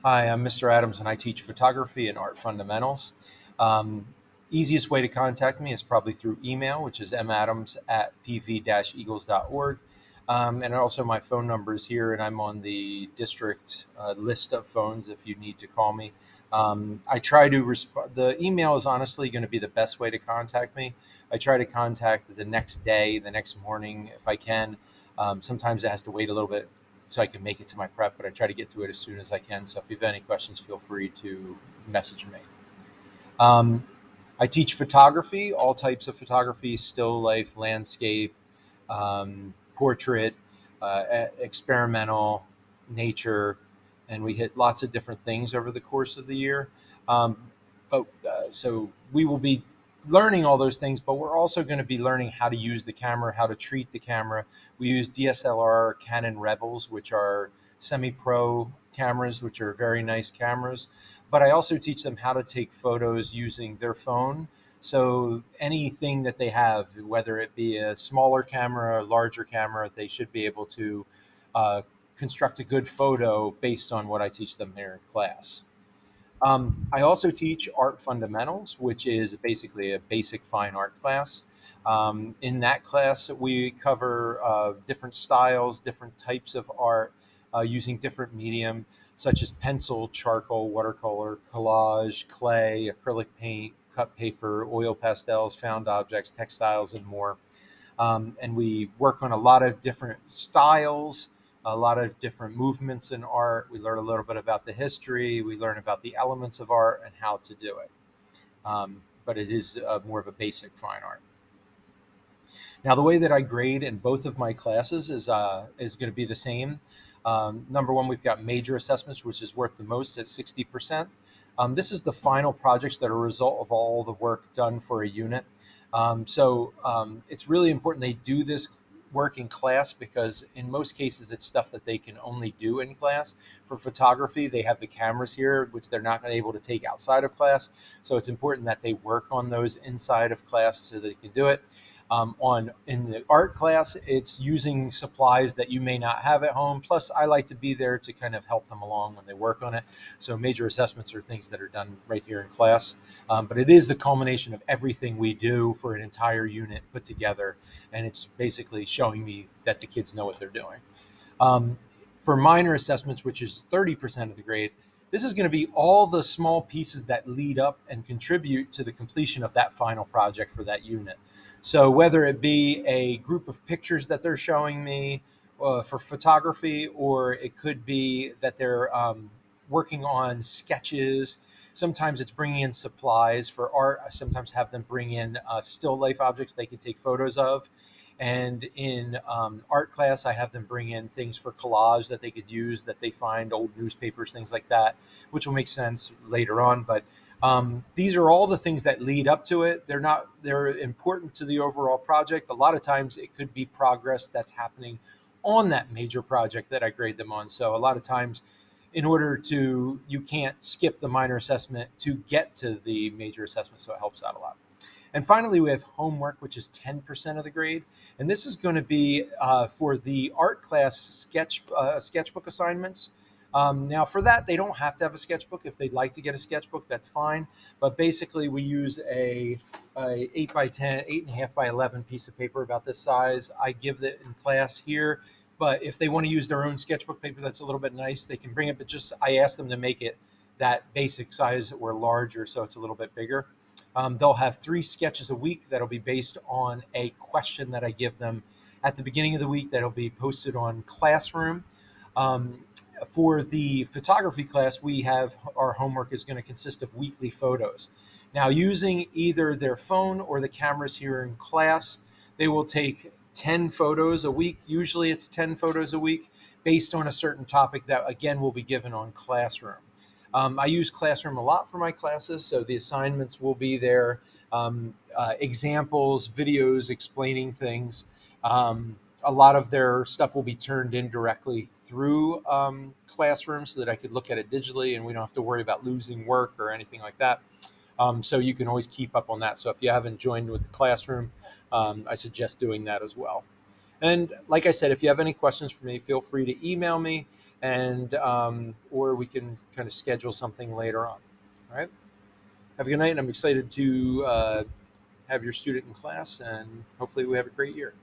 Hi, I'm Mr. Adams, and I teach photography and art fundamentals. Um, Easiest way to contact me is probably through email, which is madams@pv-eagles.org. And also, my phone number is here, and I'm on the district list of phones if you need to call me. I try to respond. The email is honestly going to be the best way to contact me. I try to contact the next day, the next morning, if I can. Sometimes it has to wait a little bit so I can make it to my prep, but I try to get to it as soon as I can. So if you have any questions, feel free to message me. Um, I teach photography, all types of photography, still life, landscape, portrait, experimental, nature, and we hit lots of different things over the course of the year. So we will be learning all those things, but we're also going to be learning how to use the camera, how to treat the camera. We use DSLR Canon Rebels, which are semi-pro cameras, which are very nice cameras. But I also teach them how to take photos using their phone. So anything that they have, whether it be a smaller camera, a larger camera, they should be able to uh, construct a good photo based on what I teach them there in class. I also teach art fundamentals, which is basically a basic fine art class. In that class, we cover different styles, different types of art using different medium, such as pencil, charcoal, watercolor, collage, clay, acrylic paint, cut paper, oil pastels, found objects, textiles, and more. And we work on a lot of different styles, a lot of different movements in art. We learn a little bit about the history. We learn about the elements of art and how to do it. But it is more of a basic fine art. Now, the way that I grade in both of my classes is going to be the same. Number one, we've got major assessments, which is worth the most at 60%. This is the final projects that are a result of all the work done for a unit. It's really important they do this work in class because in most cases it's stuff that they can only do in class. For photography, they have the cameras here, which they're not able to take outside of class. So it's important that they work on those inside of class so they can do it. On in the art class, it's using supplies that you may not have at home. Plus, I like to be there to kind of help them along when they work on it. So major assessments are things that are done right here in class. But it is the culmination of everything we do for an entire unit put together, and it's basically showing me that the kids know what they're doing. Um, for minor assessments, which is 30% of the grade, this is going to be all the small pieces that lead up and contribute to the completion of that final project for that unit. So whether it be a group of pictures that they're showing me for photography, or it could be that they're working on sketches. Sometimes it's bringing in supplies for art. I sometimes have them bring in still life objects they can take photos of. And in art class, I have them bring in things for collage that they could use that they find, old newspapers, things like that, which will make sense later on. But these are all the things that lead up to it. They're important to the overall project. A lot of times it could be progress that's happening on that major project that I grade them on. So a lot of times you can't skip the minor assessment to get to the major assessment. So it helps out a lot. And finally, we have homework, which is 10% of the grade. And this is going to be for the art class sketchbook assignments. Now, for that, they don't have to have a sketchbook. If they'd like to get a sketchbook, that's fine. But basically, we use a 8 by 10, 8.5 by 11 piece of paper about this size. I give it in class here. But if they want to use their own sketchbook paper that's a little bit nice, they can bring it. But just I ask them to make it that basic size or larger so it's a little bit bigger. They'll have 3 sketches a week that'll be based on a question that I give them at the beginning of the week that'll be posted on Classroom. Um, for the photography class, we have our homework is going to consist of weekly photos. Now, using either their phone or the cameras here in class, they will take 10 photos a week. Usually it's 10 photos a week based on a certain topic that, again, will be given on Classroom. I use Classroom a lot for my classes, so the assignments will be there, examples, videos explaining things. A lot of their stuff will be turned in directly through Classroom so that I could look at it digitally and we don't have to worry about losing work or anything like that. So you can always keep up on that. So if you haven't joined with the Classroom, I suggest doing that as well. And like I said, if you have any questions for me, feel free to email me. and or we can kind of schedule something later on. All right. Have a good night, and I'm excited to have your student in class, and hopefully we have a great year.